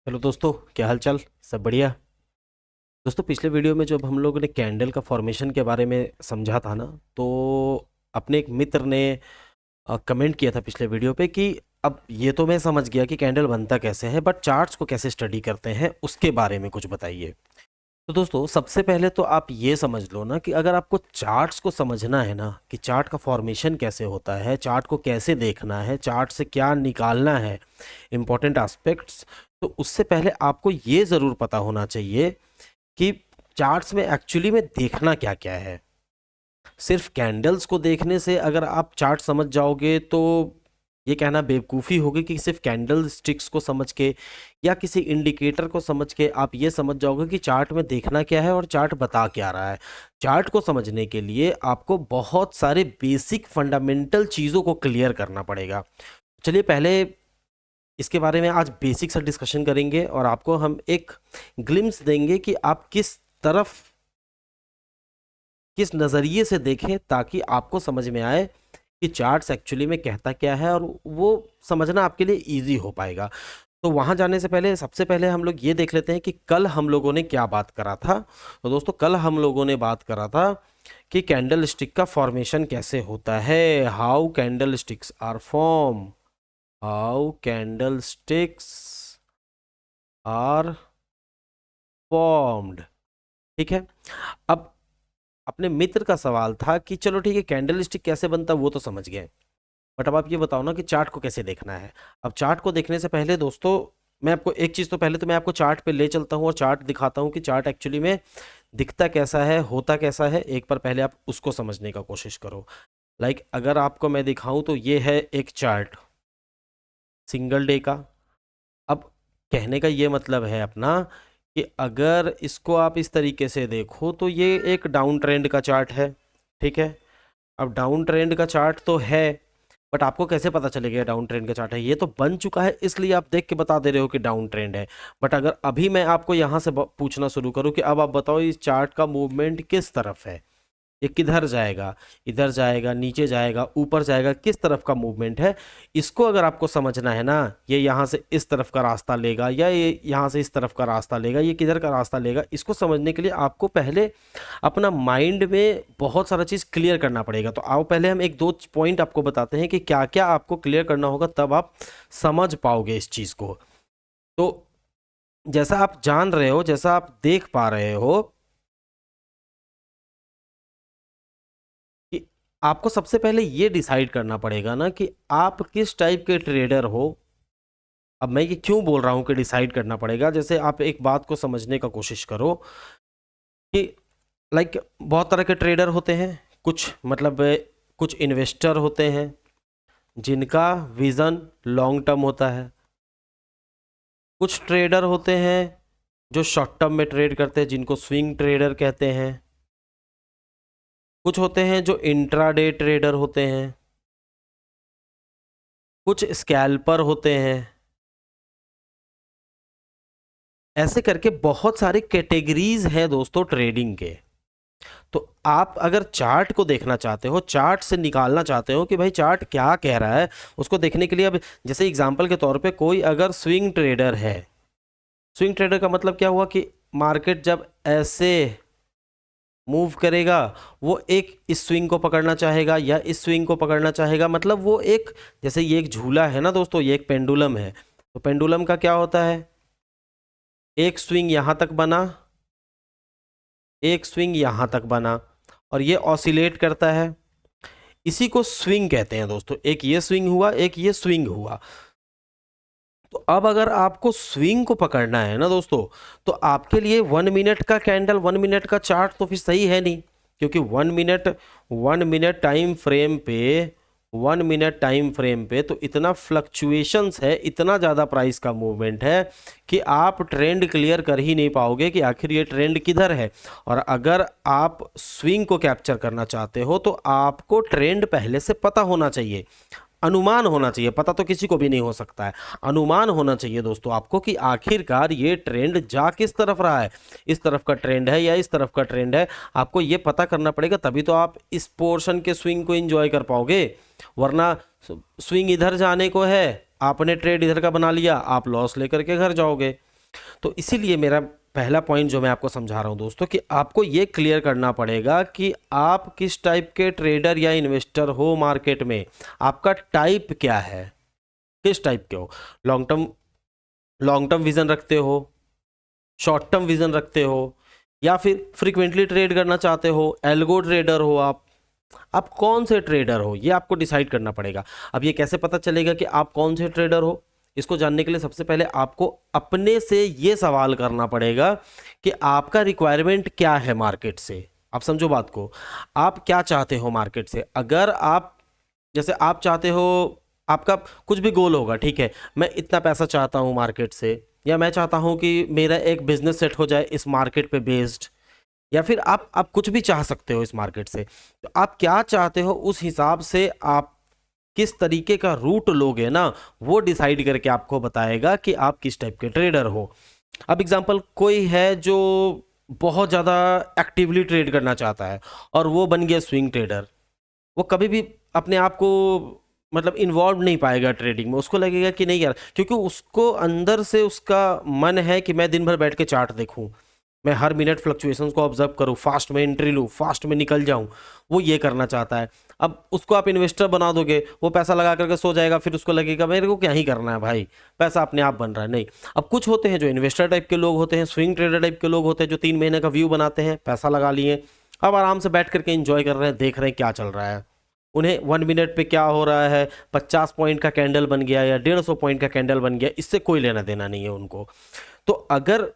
Hello दोस्तों, क्या हाल चाल। सब बढ़िया। दोस्तों, पिछले वीडियो में जब हम लोगों ने कैंडल का फॉर्मेशन के बारे में समझा था ना, तो अपने एक मित्र ने कमेंट किया था पिछले वीडियो पे कि अब ये तो मैं समझ गया कि कैंडल बनता कैसे है, बट चार्ट्स को कैसे स्टडी करते हैं उसके बारे में कुछ बताइए। तो दोस्तों, सबसे पहले तो आप ये समझ लो ना कि अगर आपको चार्ट्स को समझना है ना कि चार्ट का फॉर्मेशन कैसे होता है, चार्ट को कैसे देखना है, चार्ट से क्या निकालना है, इंपॉर्टेंट एस्पेक्ट्स, तो उससे पहले आपको ये ज़रूर पता होना चाहिए कि चार्ट्स में एक्चुअली में देखना क्या क्या है। सिर्फ कैंडल्स को देखने से अगर आप चार्ट समझ जाओगे तो ये कहना बेवकूफ़ी होगी कि सिर्फ कैंडल स्टिक्स को समझ के या किसी इंडिकेटर को समझ के आप ये समझ जाओगे कि चार्ट में देखना क्या है और चार्ट बता क्या रहा है। चार्ट को समझने के लिए आपको बहुत सारे बेसिक फंडामेंटल चीज़ों को क्लियर करना पड़ेगा। चलिए पहले इसके बारे में आज बेसिक सा डिस्कशन करेंगे और आपको हम एक ग्लिम्स देंगे कि आप किस तरफ, किस नज़रिए से देखें ताकि आपको समझ में आए कि चार्ट्स एक्चुअली में कहता क्या है और वो समझना आपके लिए इजी हो पाएगा। तो वहाँ जाने से पहले सबसे पहले हम लोग ये देख लेते हैं कि कल हम लोगों ने क्या बात करा था। तो दोस्तों, कल हम लोगों ने बात करा था कि कैंडल स्टिक का फॉर्मेशन कैसे होता है, how candle sticks are form, how candle sticks are formed. ठीक है। अब अपने मित्र का सवाल था कि चलो ठीक है, कैंडल स्टिक कैसे बनता वो तो समझ गए, बट अब आप ये बताओ ना कि चार्ट को कैसे देखना है। अब चार्ट को देखने से पहले दोस्तों, मैं आपको एक चीज़, तो पहले तो मैं आपको चार्ट पे ले चलता हूँ और चार्ट दिखाता हूँ कि चार्ट एक्चुअली में दिखता कैसा है, होता कैसा है। एक बार पहले आप उसको समझने का कोशिश करो। अगर आपको मैं दिखाऊं तो ये है एक चार्ट सिंगल डे का। अब कहने का ये मतलब है अपना कि अगर इसको आप इस तरीके से देखो तो ये एक डाउन ट्रेंड का चार्ट है। ठीक है। अब डाउन ट्रेंड का चार्ट तो है, बट आपको कैसे पता चलेगा डाउन ट्रेंड का चार्ट है? ये तो बन चुका है इसलिए आप देख के बता दे रहे हो कि डाउन ट्रेंड है। बट अगर अभी मैं आपको यहाँ से पूछना शुरू करूँ कि अब आप बताओ इस चार्ट का मूवमेंट किस तरफ है, ये किधर जाएगा, इधर जाएगा, नीचे जाएगा, ऊपर जाएगा, किस तरफ का मूवमेंट है, इसको अगर आपको समझना है ना, ये यहाँ से इस तरफ का रास्ता लेगा या ये यहाँ से इस तरफ का रास्ता लेगा, ये किधर का रास्ता लेगा, इसको समझने के लिए आपको पहले अपना माइंड में बहुत सारा चीज़ क्लियर करना पड़ेगा। तो आओ पहले हम एक दो पॉइंट आपको बताते हैं कि क्या क्या आपको क्लियर करना होगा, तब आप समझ पाओगे इस चीज़ को। तो जैसा आप जान रहे हो, जैसा आप देख पा रहे हो कि आपको सबसे पहले ये डिसाइड करना पड़ेगा ना कि आप किस टाइप के ट्रेडर हो। अब मैं ये क्यों बोल रहा हूँ कि डिसाइड करना पड़ेगा, जैसे आप एक बात को समझने का कोशिश करो कि बहुत तरह के ट्रेडर होते हैं। कुछ कुछ इन्वेस्टर होते हैं जिनका विज़न लॉन्ग टर्म होता है। कुछ ट्रेडर होते हैं जो शॉर्ट टर्म में ट्रेड करते हैं, जिनको स्विंग ट्रेडर कहते हैं। कुछ होते हैं जो इंट्राडे ट्रेडर होते हैं। कुछ स्कैल्पर होते हैं। ऐसे करके बहुत सारी कैटेगरीज हैं दोस्तों ट्रेडिंग के। तो आप अगर चार्ट को देखना चाहते हो, चार्ट से निकालना चाहते हो कि भाई चार्ट क्या कह रहा है, उसको देखने के लिए अब जैसे एग्जांपल के तौर पे कोई अगर स्विंग ट्रेडर है, स्विंग ट्रेडर का मतलब क्या हुआ कि मार्केट जब ऐसे मूव करेगा वो एक इस स्विंग को पकड़ना चाहेगा या इस स्विंग को पकड़ना चाहेगा। मतलब वो एक, जैसे ये एक झूला है ना दोस्तों, ये एक पेंडुलम है, तो पेंडुलम का क्या होता है, एक स्विंग यहां तक बना, एक स्विंग यहां तक बना और ये ऑसिलेट करता है। इसी को स्विंग कहते हैं दोस्तों। एक ये स्विंग हुआ, एक ये स्विंग हुआ। तो अब अगर आपको स्विंग को पकड़ना है ना दोस्तों, तो आपके लिए 1 मिनट का कैंडल, 1 मिनट का चार्ट तो फिर सही है नहीं, क्योंकि 1 मिनट टाइम फ्रेम पे, 1 मिनट टाइम फ्रेम पे तो इतना फ्लक्चुएशंस है, इतना ज़्यादा प्राइस का मूवमेंट है कि आप ट्रेंड क्लियर कर ही नहीं पाओगे कि आखिर ये ट्रेंड किधर है। और अगर आप स्विंग को कैप्चर करना चाहते हो तो आपको ट्रेंड पहले से पता होना चाहिए, अनुमान होना चाहिए। पता तो किसी को भी नहीं हो सकता है, अनुमान होना चाहिए दोस्तों आपको कि आखिरकार ये ट्रेंड जा किस तरफ रहा है, इस तरफ का ट्रेंड है या इस तरफ का ट्रेंड है। आपको ये पता करना पड़ेगा, तभी तो आप इस पोर्शन के स्विंग को एंजॉय कर पाओगे। वरना स्विंग इधर जाने को है, आपने ट्रेड इधर का बना लिया, आप लॉस लेकर के घर जाओगे। तो इसीलिए मेरा पहला पॉइंट जो मैं आपको समझा रहा हूं दोस्तों कि आपको ये क्लियर करना पड़ेगा कि आप किस टाइप के ट्रेडर या इन्वेस्टर हो मार्केट में, आपका टाइप क्या है, किस टाइप के हो। लॉन्ग टर्म विजन रखते हो, शॉर्ट टर्म विजन रखते हो, या फिर फ्रीक्वेंटली ट्रेड करना चाहते हो, एल्गो ट्रेडर हो आप कौन से ट्रेडर हो ये आपको डिसाइड करना पड़ेगा। अब ये कैसे पता चलेगा कि आप कौन से ट्रेडर हो, इसको जानने के लिए सबसे पहले आपको अपने से ये सवाल करना पड़ेगा कि आपका रिक्वायरमेंट क्या है मार्केट से। आप समझो बात को, आप क्या चाहते हो मार्केट से। अगर आप जैसे आप चाहते हो, आपका कुछ भी गोल होगा, ठीक है, मैं इतना पैसा चाहता हूँ मार्केट से, या मैं चाहता हूँ कि मेरा एक बिजनेस सेट हो जाए इस मार्केट पे बेस्ड, या फिर आप कुछ भी चाह सकते हो इस मार्केट से। तो आप क्या चाहते हो उस हिसाब से आप किस तरीके का रूट लोगे ना, वो डिसाइड करके आपको बताएगा कि आप किस टाइप के ट्रेडर हो। अब एग्जांपल, कोई है जो बहुत ज़्यादा एक्टिवली ट्रेड करना चाहता है और वो बन गया स्विंग ट्रेडर, वो कभी भी अपने आप को मतलब इन्वॉल्व नहीं पाएगा ट्रेडिंग में। उसको लगेगा कि नहीं यार, क्योंकि उसको अंदर से उसका मन है कि मैं दिन भर बैठ के चार्ट देखूं, मैं हर मिनट फ्लक्चुएशंस को ऑब्जर्व करूं, फास्ट में एंट्री लूं, फास्ट में निकल जाऊं, वो ये करना चाहता है। अब उसको आप इन्वेस्टर बना दोगे, वो पैसा लगा करके सो जाएगा, फिर उसको लगेगा मेरे को क्या ही करना है भाई, पैसा अपने आप बन रहा है। नहीं, अब कुछ होते हैं जो इन्वेस्टर टाइप के लोग होते हैं, स्विंग ट्रेडर टाइप के लोग होते हैं, जो 3 महीने का व्यू बनाते हैं, पैसा लगा लिए, अब आराम से बैठ करके इंजॉय कर रहे हैं, देख रहे हैं क्या चल रहा है। उन्हें 1 मिनट पे क्या हो रहा है, 50 पॉइंट का कैंडल बन गया या 150 पॉइंट का कैंडल बन गया, इससे कोई लेना देना नहीं है उनको। तो अगर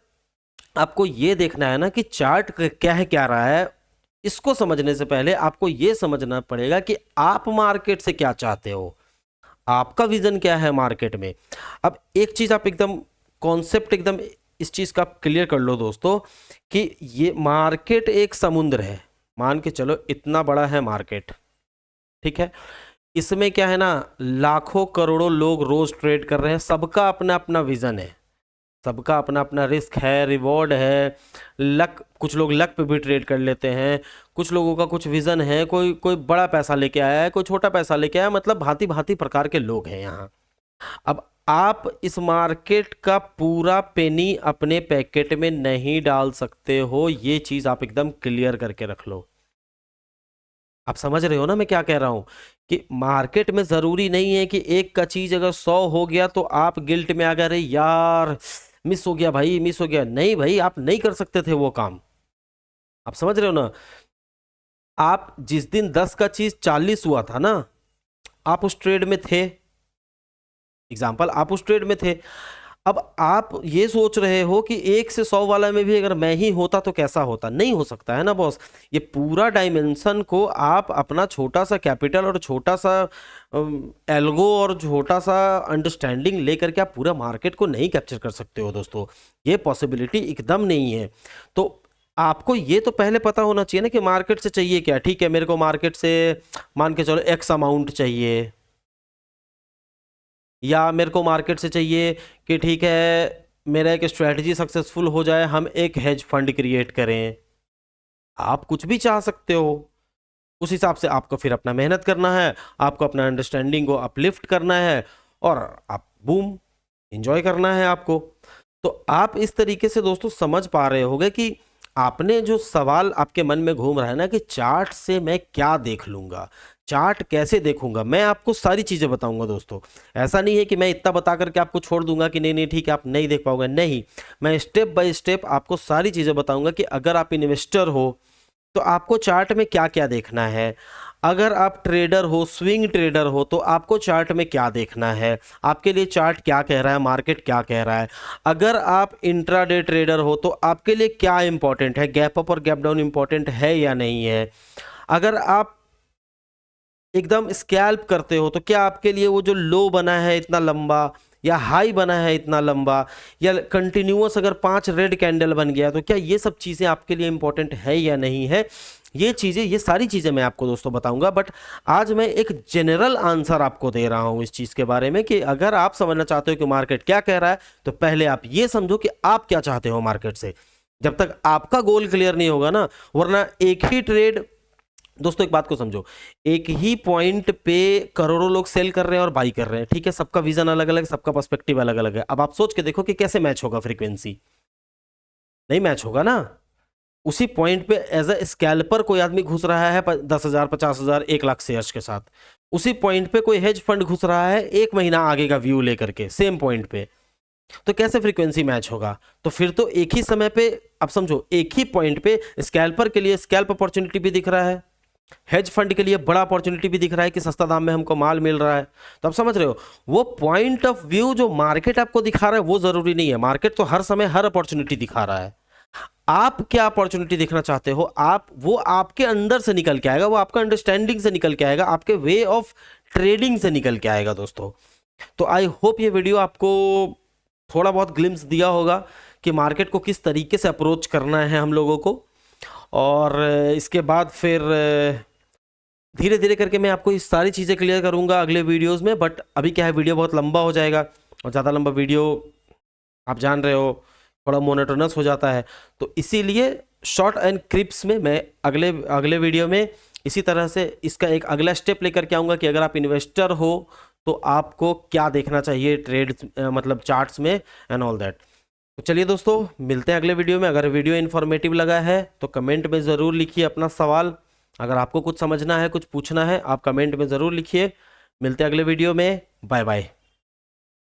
आपको ये देखना है ना कि चार्ट क्या है, क्या रहा है, इसको समझने से पहले आपको ये समझना पड़ेगा कि आप मार्केट से क्या चाहते हो, आपका विजन क्या है मार्केट में। अब एक चीज आप एकदम कॉन्सेप्ट एकदम इस चीज का क्लियर कर लो दोस्तों कि ये मार्केट एक समुद्र है, मान के चलो इतना बड़ा है मार्केट, ठीक है। इसमें क्या है ना, लाखों करोड़ों लोग रोज ट्रेड कर रहे हैं, सबका अपना अपना विजन है, सबका अपना अपना रिस्क है, रिवॉर्ड है, लक, कुछ लोग लक पे भी ट्रेड कर लेते हैं, कुछ लोगों का कुछ विजन है, कोई कोई बड़ा पैसा लेके आया है, कोई छोटा पैसा लेके आया है, मतलब भांति भांति प्रकार के लोग हैं यहाँ। अब आप इस मार्केट का पूरा पेनी अपने पैकेट में नहीं डाल सकते हो, ये चीज आप एकदम क्लियर करके रख लो। आप समझ रहे हो ना मैं क्या कह रहा हूं कि मार्केट में जरूरी नहीं है कि एक का चीज अगर 100 हो गया तो आप गिल्ट में आ गए, अरे यार मिस हो गया भाई, मिस हो गया। नहीं भाई, आप नहीं कर सकते थे वो काम। आप समझ रहे हो ना, आप जिस दिन 10 का चीज 40 हुआ था ना, आप उस ट्रेड में थे, एग्जाम्पल आप उस ट्रेड में थे। अब आप ये सोच रहे हो कि 1 से 100 वाला में भी अगर मैं ही होता तो कैसा होता, नहीं हो सकता है ना बॉस। ये पूरा डायमेंशन को आप अपना छोटा सा कैपिटल और छोटा सा एल्गो और छोटा सा अंडरस्टैंडिंग लेकर के आप पूरा मार्केट को नहीं कैप्चर कर सकते हो दोस्तों, ये पॉसिबिलिटी एकदम नहीं है। तो आपको ये तो पहले पता होना चाहिए ना कि मार्केट से चाहिए क्या। ठीक है, मेरे को मार्केट से मान के चलो एक्स अमाउंट चाहिए, या मेरे को मार्केट से चाहिए कि ठीक है मेरा एक स्ट्रेटजी सक्सेसफुल हो जाए, हम एक हेज फंड क्रिएट करें। आप कुछ भी चाह सकते हो, उस हिसाब से आपको फिर अपना मेहनत करना है, आपको अपना अंडरस्टैंडिंग को अपलिफ्ट करना है और आप बूम एंजॉय करना है आपको। तो आप इस तरीके से दोस्तों समझ पा रहे होगे कि आपने जो सवाल आपके मन में घूम रहा है ना कि चार्ट से मैं क्या देख लूंगा, चार्ट कैसे देखूंगा, मैं आपको सारी चीजें बताऊंगा दोस्तों। ऐसा नहीं है कि मैं इतना बता करके आपको छोड़ दूंगा कि नहीं नहीं ठीक है आप नहीं देख पाओगे, नहीं, मैं स्टेप बाय स्टेप आपको सारी चीजें बताऊंगा कि अगर आप इन्वेस्टर हो तो आपको चार्ट में क्या क्या देखना है, अगर आप ट्रेडर हो, स्विंग ट्रेडर हो, तो आपको चार्ट में क्या देखना है, आपके लिए चार्ट क्या कह रहा है, मार्केट क्या कह रहा है। अगर आप इंट्राडे ट्रेडर हो तो आपके लिए क्या इंपॉर्टेंट है, गैप अप और गैप डाउन इंपॉर्टेंट है या नहीं है। अगर आप एकदम स्कैल्प करते हो तो क्या आपके लिए वो जो लो बना है इतना लंबा या हाई बना है इतना लंबा, या कंटिन्यूअस अगर 5 रेड कैंडल बन गया, तो क्या ये सब चीज़ें आपके लिए इंपॉर्टेंट है या नहीं है। ये चीज़ें, ये सारी चीज़ें मैं आपको दोस्तों बताऊंगा, बट आज मैं एक जनरल आंसर आपको दे रहा हूं इस चीज़ के बारे में कि अगर आप समझना चाहते हो कि मार्केट क्या कह रहा है तो पहले आप ये समझो कि आप क्या चाहते हो मार्केट से। जब तक आपका गोल क्लियर नहीं होगा ना, वरना एक ही ट्रेड, दोस्तों एक बात को समझो, एक ही पॉइंट पे करोड़ों लोग सेल कर रहे हैं और बाई कर रहे हैं, ठीक है, सबका विजन अलग अलग, सबका पर्सपेक्टिव अलग अलग है। अब आप सोच के देखो कि कैसे मैच होगा फ्रीक्वेंसी। नहीं मैच होगा ना। उसी पॉइंट पे एज अ स्कैल्पर कोई आदमी घुस रहा है 10,000 50,000 1 लाख शेयर्स के साथ, उसी पॉइंट पे कोई हेज फंड घुस रहा है 1 महीना आगे का व्यू लेकर के सेम पॉइंट पे, तो कैसे फ्रीक्वेंसी मैच होगा? तो फिर तो एक ही समय पे, अब समझो एक ही पॉइंट पे स्कैल्पर के लिए स्कैल्प अपॉर्चुनिटी भी दिख रहा है, हेज फंड के लिए बड़ा अपॉर्चुनिटी भी दिख रहा है कि सस्ता दाम में हमको माल मिल रहा है। तो आप समझ रहे हो, वो पॉइंट ऑफ व्यू जो मार्केट आपको दिखा रहा है वो जरूरी नहीं है। मार्केट तो हर समय हर अपॉर्चुनिटी दिखा रहा है, आप क्या अपॉर्चुनिटी देखना चाहते हो, आप वो आपके अंदर से निकल के आएगा, वो आपका अंडरस्टैंडिंग से निकल के आएगा, आपके वे ऑफ ट्रेडिंग से निकल के आएगा दोस्तों। तो आई होप ये वीडियो आपको थोड़ा बहुत ग्लिम्स दिया होगा कि मार्केट को किस तरीके से अप्रोच करना है हम लोगों को। और इसके बाद फिर धीरे धीरे करके मैं आपको ये सारी चीज़ें क्लियर करूंगा अगले वीडियोस में। बट अभी क्या है, वीडियो बहुत लंबा हो जाएगा, और ज़्यादा लंबा वीडियो आप जान रहे हो थोड़ा मोनोटोनस हो जाता है। तो इसीलिए शॉर्ट एंड क्रिप्स में मैं अगले अगले वीडियो में इसी तरह से इसका एक अगला स्टेप लेकर के आऊँगा कि अगर आप इन्वेस्टर हो तो आपको क्या देखना चाहिए ट्रेड मतलब चार्ट्स में एंड ऑल दैट। तो चलिए दोस्तों, मिलते हैं अगले वीडियो में। अगर वीडियो इन्फॉर्मेटिव लगा है तो कमेंट में ज़रूर लिखिए अपना सवाल। अगर आपको कुछ समझना है, कुछ पूछना है, आप कमेंट में ज़रूर लिखिए। मिलते हैं अगले वीडियो में। Bye bye.